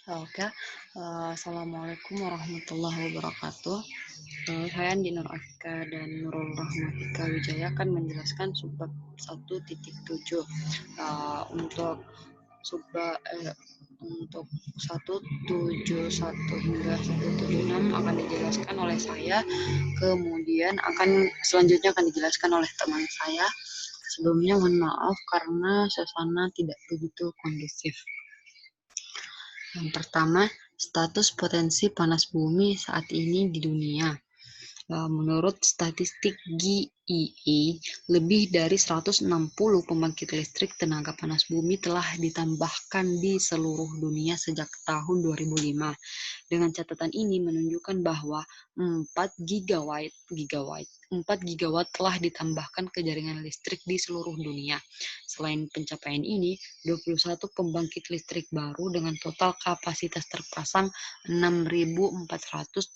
Oke, Assalamualaikum warahmatullahi wabarakatuh. Saya Andi Nur Atika dan Nurul Rahmatika Wijaya akan menjelaskan subbab 1.7. Untuk subbab untuk 171 hingga 176 akan dijelaskan oleh saya, kemudian selanjutnya akan dijelaskan oleh teman saya. Sebelumnya mohon maaf karena suasana tidak begitu kondusif. Yang pertama, status potensi panas bumi saat ini di dunia. Menurut statistik GEA, lebih dari 160 pembangkit listrik tenaga panas bumi telah ditambahkan di seluruh dunia sejak tahun 2005. Dengan catatan ini menunjukkan bahwa 4 gigawatt telah ditambahkan ke jaringan listrik di seluruh dunia. Selain pencapaian ini, 21 pembangkit listrik baru dengan total kapasitas terpasang 6.400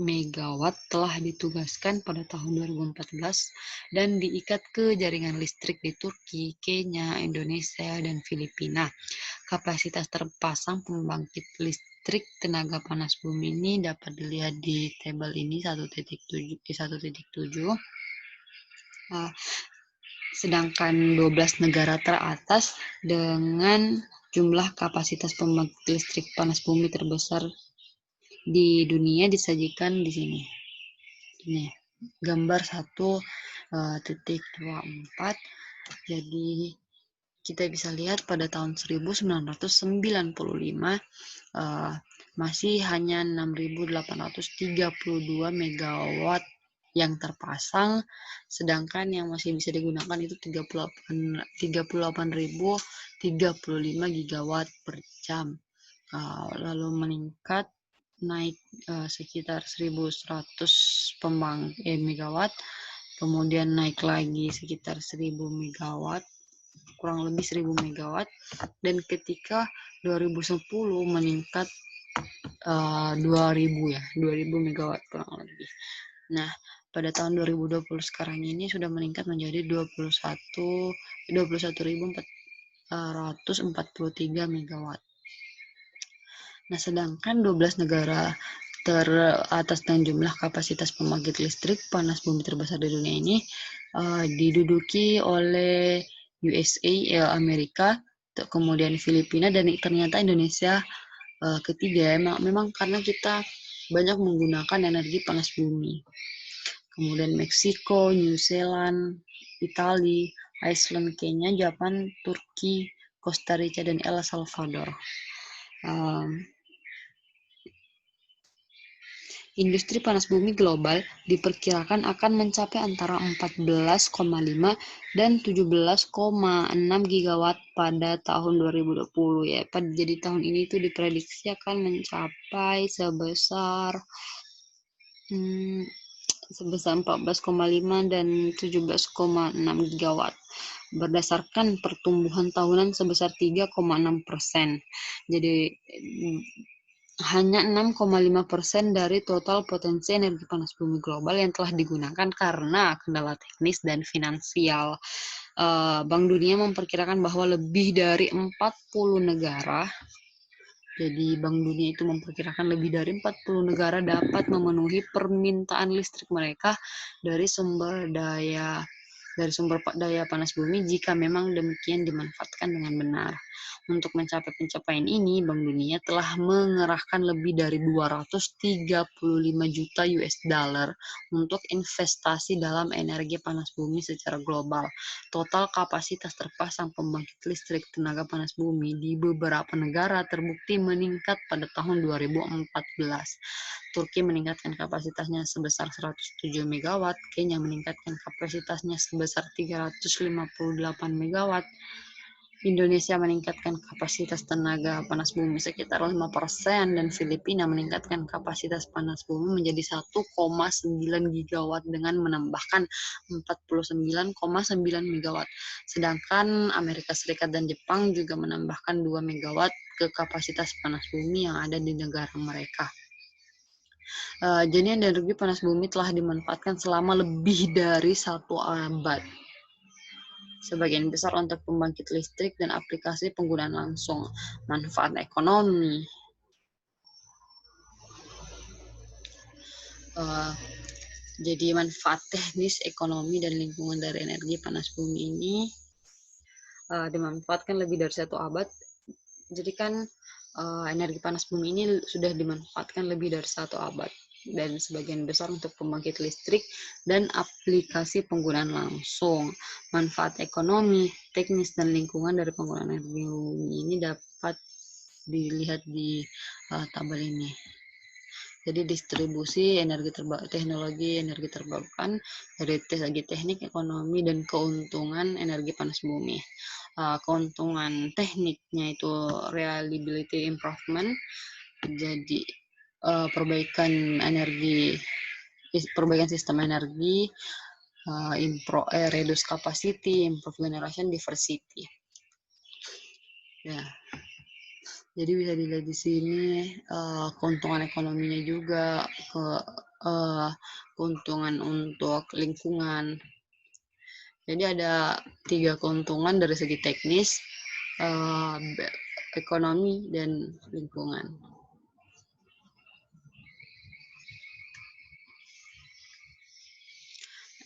megawatt telah ditugaskan pada tahun 2014 dan diikat ke jaringan listrik di Turki, Kenya, Indonesia, dan Filipina. Kapasitas terpasang pembangkit listrik tenaga panas bumi ini dapat dilihat di tabel ini 1.7. Sedangkan 12 negara teratas dengan jumlah kapasitas pembangkit listrik panas bumi terbesar di dunia disajikan di sini. Ini gambar 1.24. Jadi kita bisa lihat pada tahun 1995 masih hanya 6.832 megawatt yang terpasang, sedangkan yang masih bisa digunakan itu 38.035 gigawatt per jam. Lalu meningkat naik sekitar 1.100 megawatt, kemudian naik lagi sekitar 1.000 megawatt, kurang lebih 1.000 megawatt, dan ketika 2010 meningkat 2.000 megawatt kurang lebih. Nah, pada tahun 2020 sekarang ini sudah meningkat menjadi 21.443 megawatt. Nah, sedangkan 12 negara teratas dengan jumlah kapasitas pembangkit listrik panas bumi terbesar di dunia ini diduduki oleh USA, Amerika, kemudian Filipina, dan ternyata Indonesia ketiga. Memang karena kita banyak menggunakan energi panas bumi. Kemudian Meksiko, New Zealand, Italia, Iceland, Kenya, Jepang, Turki, Costa Rica, dan El Salvador. Industri panas bumi global diperkirakan akan mencapai antara 14,5 dan 17,6 gigawatt pada tahun 2020 ya. Jadi tahun ini itu diprediksi akan mencapai sebesar 14,5 dan 17,6 gigawatt berdasarkan pertumbuhan tahunan sebesar 3,6%. Jadi hanya 6,5% dari total potensi energi panas bumi global yang telah digunakan karena kendala teknis dan finansial. Bank Dunia memperkirakan bahwa lebih dari 40 negara, jadi Bank Dunia itu memperkirakan lebih dari 40 negara dapat memenuhi permintaan listrik mereka dari sumber daya panas bumi jika memang demikian dimanfaatkan dengan benar. Untuk mencapai pencapaian ini, Bank Dunia telah mengerahkan lebih dari 235 juta US dollar untuk investasi dalam energi panas bumi secara global. Total kapasitas terpasang pembangkit listrik tenaga panas bumi di beberapa negara terbukti meningkat pada tahun 2014. Turki meningkatkan kapasitasnya sebesar 107 megawatt, Kenya meningkatkan kapasitasnya sebesar 358 megawatt, Indonesia meningkatkan kapasitas tenaga panas bumi sekitar 5%, dan Filipina meningkatkan kapasitas panas bumi menjadi 1,9 gigawatt dengan menambahkan 49,9 megawatt. Sedangkan Amerika Serikat dan Jepang juga menambahkan 2 megawatt ke kapasitas panas bumi yang ada di negara mereka. Jadi energi panas bumi telah dimanfaatkan selama lebih dari 1 abad. Sebagian besar untuk pembangkit listrik dan aplikasi penggunaan langsung. Manfaat ekonomi. Uh, jadi manfaat teknis, ekonomi, dan lingkungan dari energi panas bumi ini dimanfaatkan lebih dari 1 abad. Jadi kan energi panas bumi ini sudah dimanfaatkan lebih dari 1 abad dan sebagian besar untuk pembangkit listrik dan aplikasi penggunaan langsung. Manfaat ekonomi, teknis, dan lingkungan dari penggunaan energi bumi ini dapat dilihat di tabel ini. Jadi distribusi teknologi energi terbarukan dari segi teknik, ekonomi, dan keuntungan energi panas bumi. Keuntungan tekniknya itu reliability improvement, jadi perbaikan sistem energi, reduce capacity, improve generation diversity. Ya. Jadi bisa dilihat di sini keuntungan ekonominya juga, keuntungan untuk lingkungan. Jadi ada 3 keuntungan dari segi teknis, ekonomi, dan lingkungan.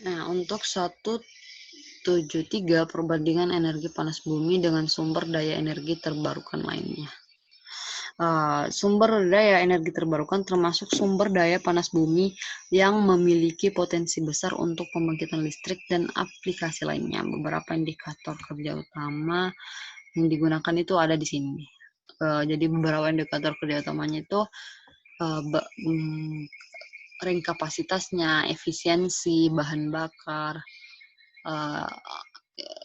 Nah, untuk 173 perbandingan energi panas bumi dengan sumber daya energi terbarukan lainnya. Sumber daya energi terbarukan termasuk sumber daya panas bumi yang memiliki potensi besar untuk pembangkitan listrik dan aplikasi lainnya. Beberapa indikator kerja utama yang digunakan itu ada di sini. Jadi beberapa indikator kerja utamanya itu ring kapasitasnya, efisiensi bahan bakar,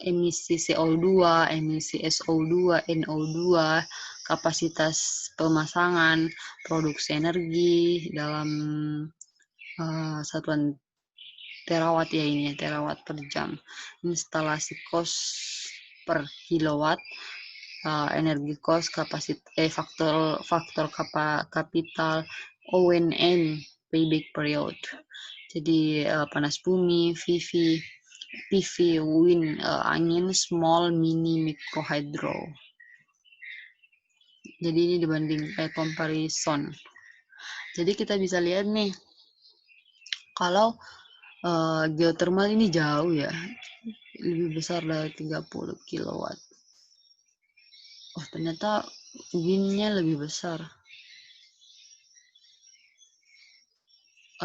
emisi CO2, emisi SO2, NO2, kapasitas pemasangan, produksi energi dalam satuan terawatt ya ini, terawatt per jam, instalasi cost per kilowatt, energi cost, faktor kapital, O&M, payback period. Jadi panas bumi, PV, wind, angin, small, mini, micro, hydro. Jadi ini dibanding comparison. Jadi kita bisa lihat nih, kalau geothermal ini jauh ya, lebih besar dari 30 kilowatt. Oh, ternyata windnya lebih besar.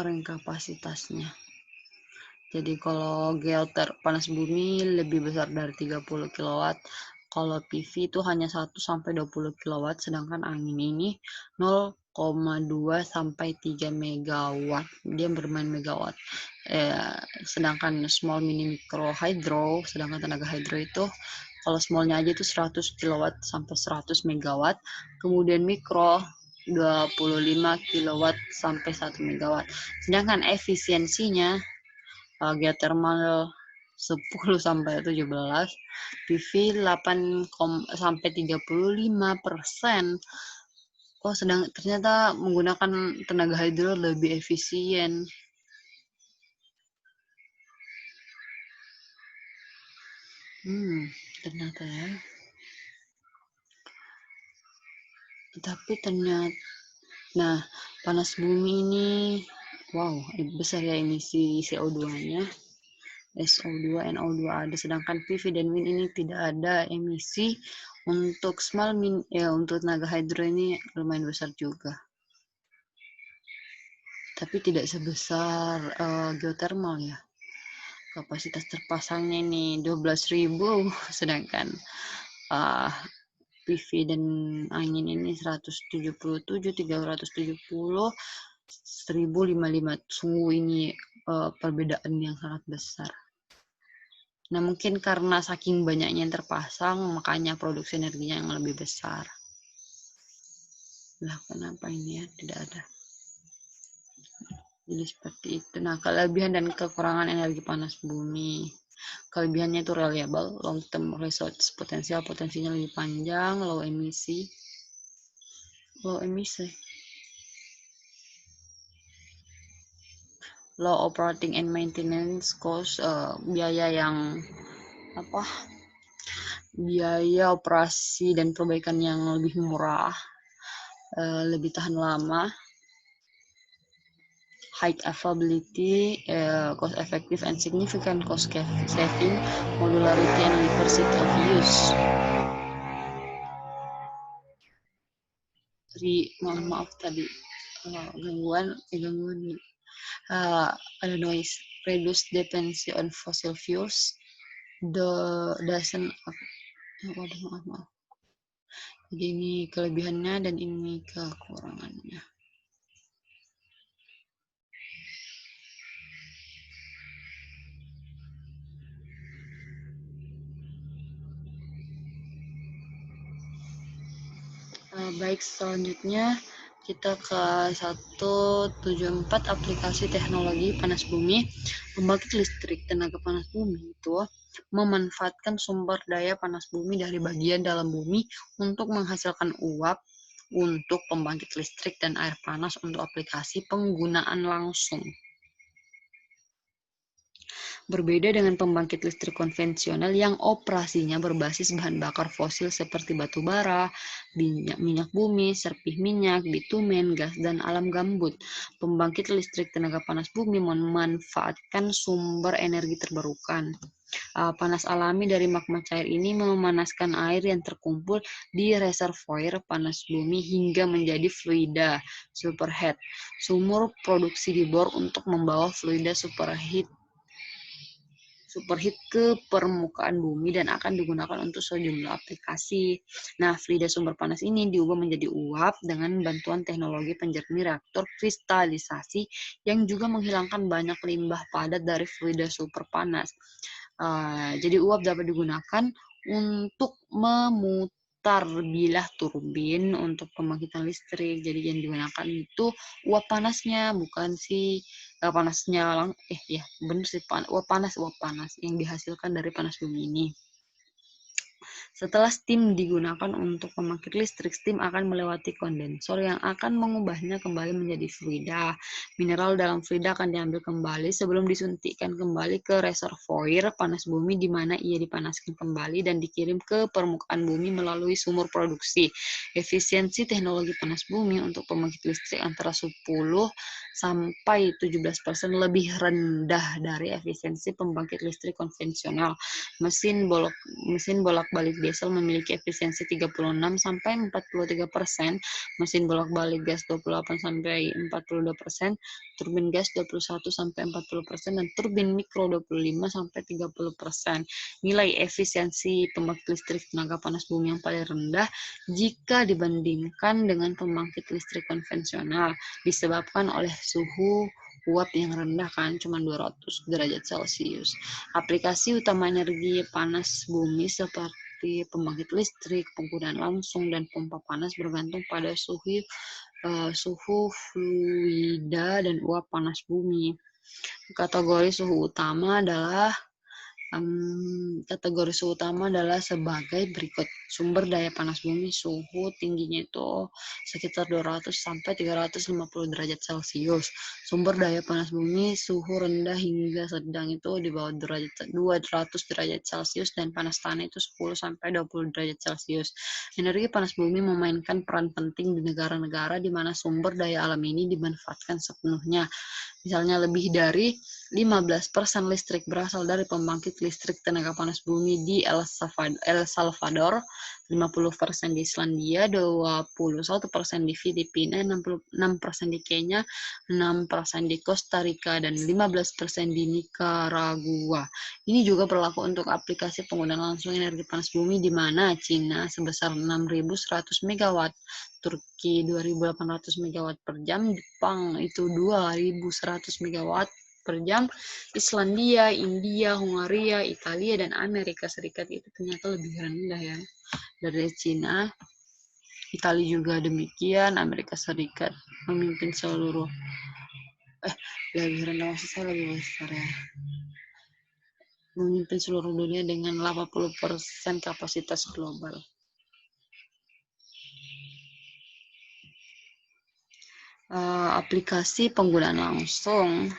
Ring kapasitasnya. Jadi kalau panas bumi lebih besar dari 30 kilowatt. Kalau PV itu hanya 1 sampai 20 kilowatt, sedangkan angin ini 0,2 sampai 3 megawatt. Dia bermain megawatt. Sedangkan small, mini, micro, hydro, sedangkan tenaga hydro itu kalau smallnya aja itu 100 kilowatt sampai 100 megawatt. Kemudian mikro 25 kilowatt sampai 1 megawatt. Sedangkan efisiensinya geothermal 10 sampai 17, PV 8 sampai 35%. Oh, ternyata menggunakan tenaga hidro lebih efisien. Ternyata ya. Tapi ternyata, nah, panas bumi ini, wow, besar ya emisi CO2-nya. SO2, NO2 ada, sedangkan PV dan wind ini tidak ada emisi. Untuk untuk tenaga hidro ini lumayan besar juga. Tapi tidak sebesar geothermal ya. Kapasitas terpasangnya ini 12.000, sedangkan PV dan angin ini 177, 370, 1055. Sungguh ini perbedaan yang sangat besar. Nah, mungkin karena saking banyaknya yang terpasang, makanya produksi energinya yang lebih besar. Lah, kenapa ini ya tidak ada? Jadi seperti itu. Nah, kelebihan dan kekurangan energi panas bumi. Kelebihannya itu reliable, long term resource, potensinya lebih panjang, low emisi. Low operating and maintenance cost, biaya operasi dan perbaikan yang lebih murah, lebih tahan lama. high availability, cost effective and significant cost saving, modularity and diversity of use. Mohon maaf tadi gangguan ada noise. Reduce dependency on fossil fuels. Maaf. Jadi ini kelebihannya dan ini kekurangannya. Baik, selanjutnya kita ke 174 aplikasi teknologi panas bumi. Pembangkit listrik tenaga panas bumi itu memanfaatkan sumber daya panas bumi dari bagian dalam bumi untuk menghasilkan uap untuk pembangkit listrik dan air panas untuk aplikasi penggunaan langsung. Berbeda dengan pembangkit listrik konvensional yang operasinya berbasis bahan bakar fosil seperti batu bara, minyak bumi, serpih minyak, bitumen, gas, dan alam gambut. Pembangkit listrik tenaga panas bumi memanfaatkan sumber energi terbarukan. Panas alami dari magma cair ini memanaskan air yang terkumpul di reservoir panas bumi hingga menjadi fluida superheat. Sumur produksi dibor untuk membawa fluida superheat ke permukaan bumi dan akan digunakan untuk sejumlah aplikasi. Nah, fluida sumber panas ini diubah menjadi uap dengan bantuan teknologi penjernih reaktor kristalisasi yang juga menghilangkan banyak limbah padat dari fluida super panas. Jadi uap dapat digunakan untuk memutar bilah turbin untuk pembangkitan listrik. Jadi yang digunakan itu uap panasnya, bukan si panasnya uap panas yang dihasilkan dari panas bumi ini. Setelah steam digunakan untuk pembangkit listrik, steam akan melewati kondensor yang akan mengubahnya kembali menjadi fluida. Mineral dalam fluida akan diambil kembali sebelum disuntikkan kembali ke reservoir panas bumi di mana ia dipanaskan kembali dan dikirim ke permukaan bumi melalui sumur produksi. Efisiensi teknologi panas bumi untuk pembangkit listrik antara 10 sampai 17% lebih rendah dari efisiensi pembangkit listrik konvensional. Mesin bolak-balik diesel memiliki efisiensi 36 sampai 43%, mesin bolak-balik gas 28 sampai 42%, turbin gas 21 sampai 40%, dan turbin mikro 25 sampai 30%. Nilai efisiensi pembangkit listrik tenaga panas bumi yang paling rendah jika dibandingkan dengan pembangkit listrik konvensional disebabkan oleh suhu uap yang rendah kan, cuma 200 derajat Celcius. Aplikasi utama energi panas bumi seperti pembangkit listrik, penggunaan langsung, dan pompa panas bergantung pada suhu fluida dan uap panas bumi. Kategori suhu utama adalah sebagai berikut. Sumber daya panas bumi, suhu tingginya itu sekitar 200 sampai 350 derajat Celcius. Sumber daya panas bumi, suhu rendah hingga sedang itu di bawah 200 derajat Celcius dan panas tanah itu 10 sampai 20 derajat Celcius. Energi panas bumi memainkan peran penting di negara-negara di mana sumber daya alam ini dimanfaatkan sepenuhnya. Misalnya lebih dari 15% listrik berasal dari pembangkit listrik tenaga panas bumi di El Salvador, 50% di Islandia, 21% di Filipina, 6% di Kenya, 6% di Costa Rica, dan 15% di Nicaragua. Ini juga berlaku untuk aplikasi penggunaan langsung energi panas bumi di mana Cina sebesar 6.100 MW, Turki 2.800 MW per jam, Jepang itu 2.100 MW per jam, Islandia, India, Hungaria, Italia, dan Amerika Serikat itu ternyata lebih rendah ya dari Cina. Italia juga demikian, Amerika Serikat memimpin seluruh lebih rendah, maksud saya lebih besar ya, memimpin seluruh dunia dengan 80% kapasitas global. Aplikasi penggunaan langsung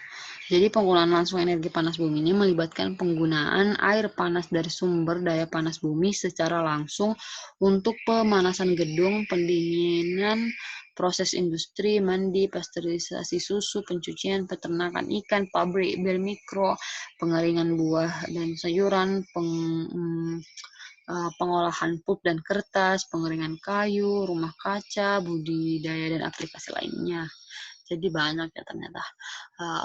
Jadi penggunaan langsung energi panas bumi ini melibatkan penggunaan air panas dari sumber daya panas bumi secara langsung untuk pemanasan gedung, pendinginan, proses industri, mandi, pasteurisasi susu, pencucian, peternakan ikan, pabrik, bel mikro, pengeringan buah dan sayuran, pengolahan pulp dan kertas, pengeringan kayu, rumah kaca, budidaya dan aplikasi lainnya. Jadi banyak ya ternyata.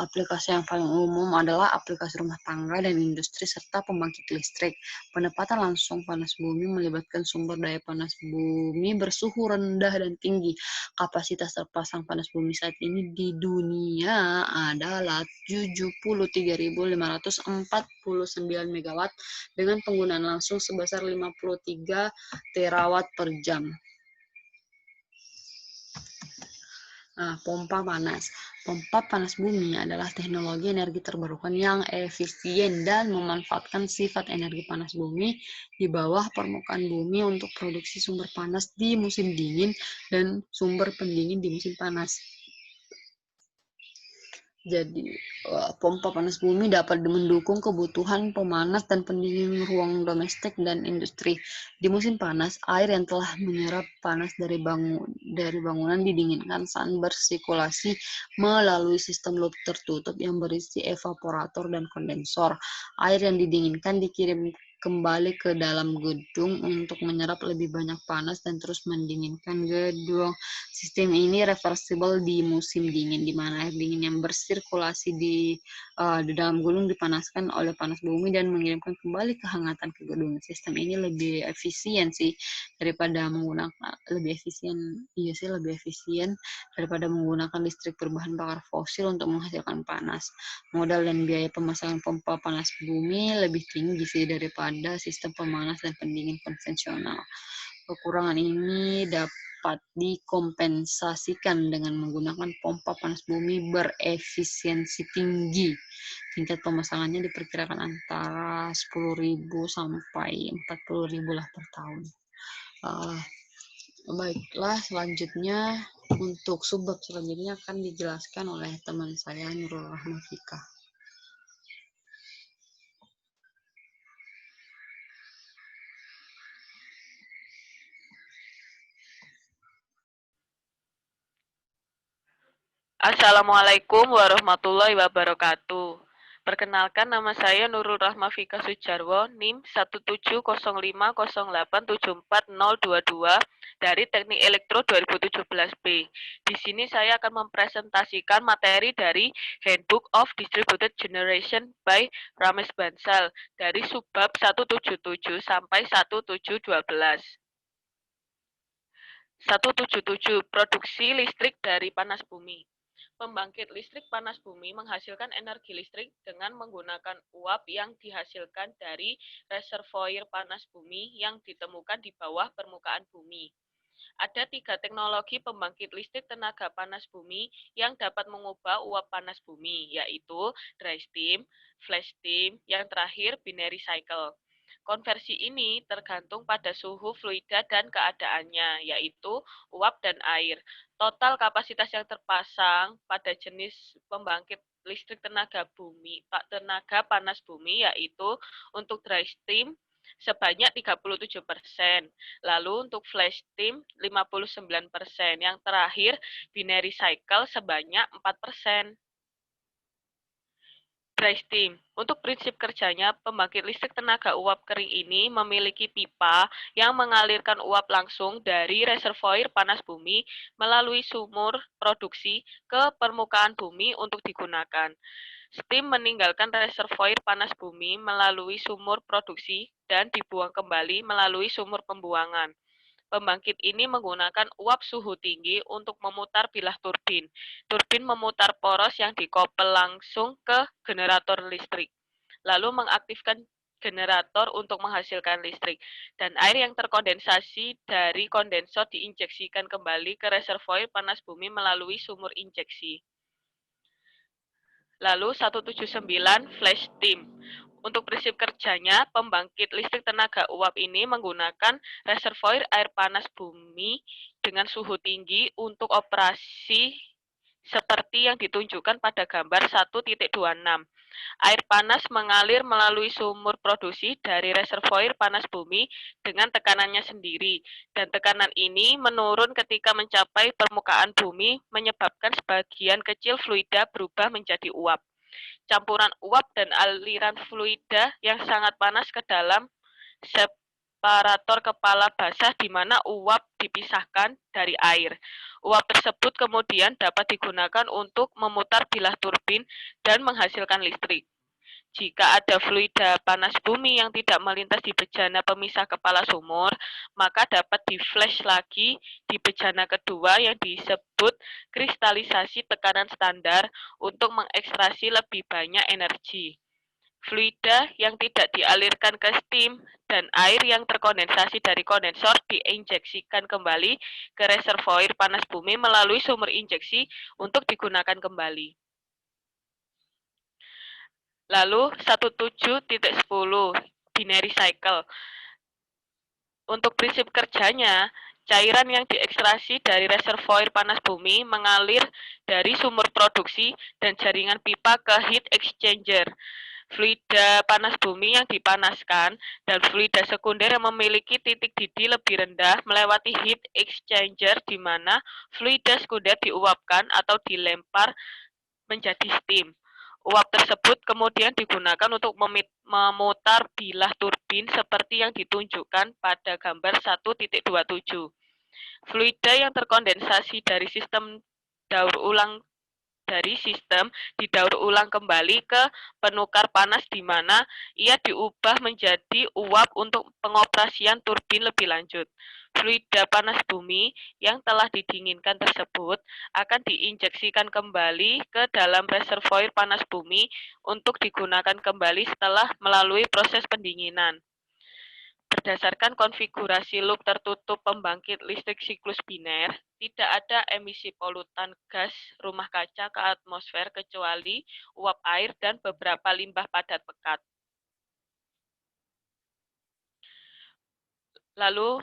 Aplikasi yang paling umum adalah aplikasi rumah tangga dan industri serta pembangkit listrik. Penempatan langsung panas bumi melibatkan sumber daya panas bumi bersuhu rendah dan tinggi. Kapasitas terpasang panas bumi saat ini di dunia adalah 73.549 megawatt dengan penggunaan langsung sebesar 53 terawatt per jam. Nah, pompa panas. Pompa panas bumi adalah teknologi energi terbarukan yang efisien dan memanfaatkan sifat energi panas bumi di bawah permukaan bumi untuk produksi sumber panas di musim dingin dan sumber pendingin di musim panas. Jadi, pompa panas bumi dapat mendukung kebutuhan pemanas dan pendingin ruang domestik dan industri. Di musim panas, air yang telah menyerap panas dari bangunan didinginkan saat bersirkulasi melalui sistem loop tertutup yang berisi evaporator dan kondensor. Air yang didinginkan dikirim kembali ke dalam gedung untuk menyerap lebih banyak panas dan terus mendinginkan gedung. Sistem ini reversible di musim dingin, di mana air dingin yang bersirkulasi di dalam gedung dipanaskan oleh panas bumi dan mengirimkan kembali kehangatan ke gedung. Sistem ini lebih efisien sih daripada menggunakan lebih efisien daripada menggunakan listrik berbahan bakar fosil untuk menghasilkan panas. Modal dan biaya pemasangan pompa panas bumi lebih tinggi sih daripada sistem pemanas dan pendingin konvensional. Kekurangan ini dapat dikompensasikan dengan menggunakan pompa panas bumi berefisiensi tinggi. Tingkat pemasangannya diperkirakan antara 10.000 sampai 40.000 lah per tahun. Baiklah, selanjutnya untuk subbab selanjutnya akan dijelaskan oleh teman saya Nurul Rahmafika. Assalamualaikum warahmatullahi wabarakatuh. Perkenalkan, nama saya Nurul Rahmafika Sujarwo, NIM 17050874022 dari Teknik Elektro 2017B. Di sini saya akan mempresentasikan materi dari Handbook of Distributed Generation by Ramesh Bansal dari subbab 177 sampai 1712. 177. Produksi listrik dari panas bumi. Pembangkit listrik panas bumi menghasilkan energi listrik dengan menggunakan uap yang dihasilkan dari reservoir panas bumi yang ditemukan di bawah permukaan bumi. Ada 3 teknologi pembangkit listrik tenaga panas bumi yang dapat mengubah uap panas bumi, yaitu dry steam, flash steam, yang terakhir binary cycle. Konversi ini tergantung pada suhu fluida dan keadaannya, yaitu uap dan air. Total kapasitas yang terpasang pada jenis pembangkit listrik tenaga panas bumi yaitu untuk dry steam sebanyak 37%, lalu untuk flash steam 59%, yang terakhir binary cycle sebanyak 4%. Dry steam. Untuk prinsip kerjanya, pembangkit listrik tenaga uap kering ini memiliki pipa yang mengalirkan uap langsung dari reservoir panas bumi melalui sumur produksi ke permukaan bumi untuk digunakan. Steam meninggalkan reservoir panas bumi melalui sumur produksi dan dibuang kembali melalui sumur pembuangan. Pembangkit ini menggunakan uap suhu tinggi untuk memutar bilah turbin. Turbin memutar poros yang dikopel langsung ke generator listrik, lalu mengaktifkan generator untuk menghasilkan listrik, dan air yang terkondensasi dari kondensor diinjeksikan kembali ke reservoir panas bumi melalui sumur injeksi. Lalu 179 flash steam. Untuk prinsip kerjanya, pembangkit listrik tenaga uap ini menggunakan reservoir air panas bumi dengan suhu tinggi untuk operasi seperti yang ditunjukkan pada gambar 1.26. Air panas mengalir melalui sumur produksi dari reservoir panas bumi dengan tekanannya sendiri, dan tekanan ini menurun ketika mencapai permukaan bumi, menyebabkan sebagian kecil fluida berubah menjadi uap. Campuran uap dan aliran fluida yang sangat panas ke dalam separator kepala basah di mana uap dipisahkan dari air. Uap tersebut kemudian dapat digunakan untuk memutar bilah turbin dan menghasilkan listrik. Jika ada fluida panas bumi yang tidak melintas di bejana pemisah kepala sumur, maka dapat di-flash lagi di bejana kedua yang disebut kristalisasi tekanan standar untuk mengekstraksi lebih banyak energi. Fluida yang tidak dialirkan ke steam dan air yang terkondensasi dari kondensor diinjeksikan kembali ke reservoir panas bumi melalui sumur injeksi untuk digunakan kembali. Lalu 17.10 binary cycle. Untuk prinsip kerjanya, cairan yang diekstraksi dari reservoir panas bumi mengalir dari sumur produksi dan jaringan pipa ke heat exchanger. Fluida panas bumi yang dipanaskan dan fluida sekunder yang memiliki titik didih lebih rendah melewati heat exchanger di mana fluida sekunder diuapkan atau dilempar menjadi steam. Uap tersebut kemudian digunakan untuk memutar bilah turbin seperti yang ditunjukkan pada gambar 1.27. Fluida yang terkondensasi dari sistem didaur ulang kembali ke penukar panas di mana ia diubah menjadi uap untuk pengoperasian turbin lebih lanjut. Fluida panas bumi yang telah didinginkan tersebut akan diinjeksikan kembali ke dalam reservoir panas bumi untuk digunakan kembali setelah melalui proses pendinginan. Berdasarkan konfigurasi loop tertutup pembangkit listrik siklus biner, tidak ada emisi polutan gas rumah kaca ke atmosfer kecuali uap air dan beberapa limbah padat pekat. Lalu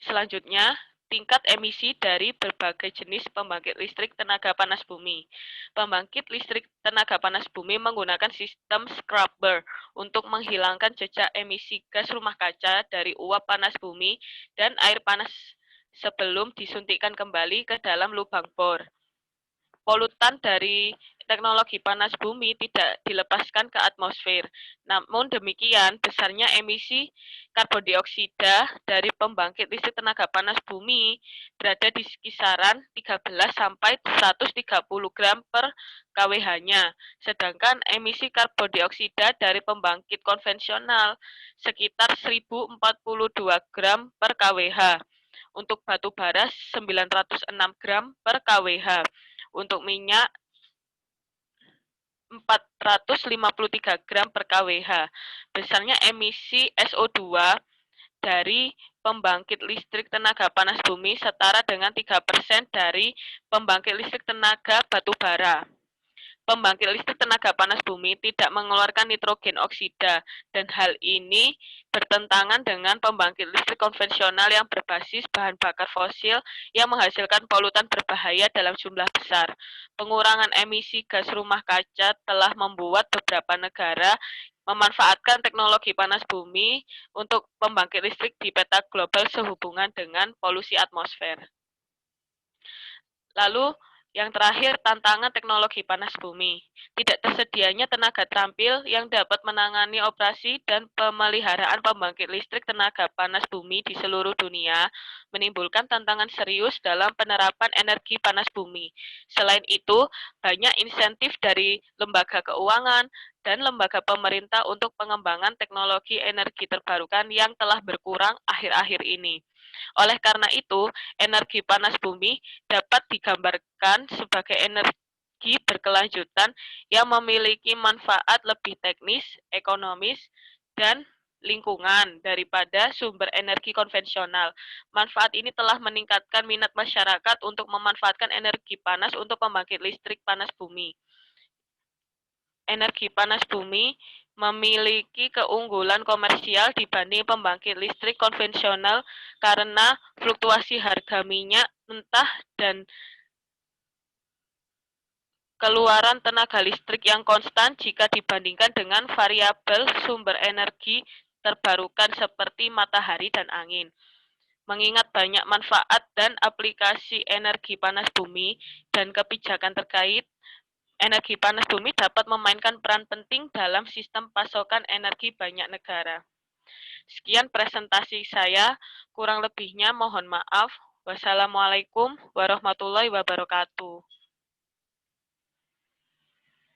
selanjutnya, tingkat emisi dari berbagai jenis pembangkit listrik tenaga panas bumi. Pembangkit listrik tenaga panas bumi menggunakan sistem scrubber untuk menghilangkan jejak emisi gas rumah kaca dari uap panas bumi dan air panas sebelum disuntikkan kembali ke dalam lubang bor. Polutan dari teknologi panas bumi tidak dilepaskan ke atmosfer. Namun demikian, besarnya emisi karbon dioksida dari pembangkit listrik tenaga panas bumi berada di kisaran 13 sampai 130 gram per kWh-nya. Sedangkan emisi karbon dioksida dari pembangkit konvensional sekitar 1042 gram per kWh. Untuk batu bara 906 gram per kWh. Untuk minyak 453 gram per kWh. Besarnya emisi SO2 dari pembangkit listrik tenaga panas bumi setara dengan 3% dari pembangkit listrik tenaga batu bara. Pembangkit listrik tenaga panas bumi tidak mengeluarkan nitrogen oksida, dan hal ini bertentangan dengan pembangkit listrik konvensional yang berbasis bahan bakar fosil yang menghasilkan polutan berbahaya dalam jumlah besar. Pengurangan emisi gas rumah kaca telah membuat beberapa negara memanfaatkan teknologi panas bumi untuk pembangkit listrik di peta global sehubungan dengan polusi atmosfer. Lalu, yang terakhir, tantangan teknologi panas bumi. Tidak tersedianya tenaga terampil yang dapat menangani operasi dan pemeliharaan pembangkit listrik tenaga panas bumi di seluruh dunia, menimbulkan tantangan serius dalam penerapan energi panas bumi. Selain itu, banyak insentif dari lembaga keuangan dan lembaga pemerintah untuk pengembangan teknologi energi terbarukan yang telah berkurang akhir-akhir ini. Oleh karena itu, energi panas bumi dapat digambarkan sebagai energi berkelanjutan yang memiliki manfaat lebih teknis, ekonomis, dan lingkungan daripada sumber energi konvensional. Manfaat ini telah meningkatkan minat masyarakat untuk memanfaatkan energi panas untuk pembangkit listrik panas bumi. Energi panas bumi memiliki keunggulan komersial dibanding pembangkit listrik konvensional karena fluktuasi harga minyak mentah dan keluaran tenaga listrik yang konstan jika dibandingkan dengan variabel sumber energi terbarukan seperti matahari dan angin. Mengingat banyak manfaat dan aplikasi energi panas bumi dan kebijakan terkait, energi panas bumi dapat memainkan peran penting dalam sistem pasokan energi banyak negara. Sekian presentasi saya, kurang lebihnya mohon maaf. Wassalamualaikum warahmatullahi wabarakatuh.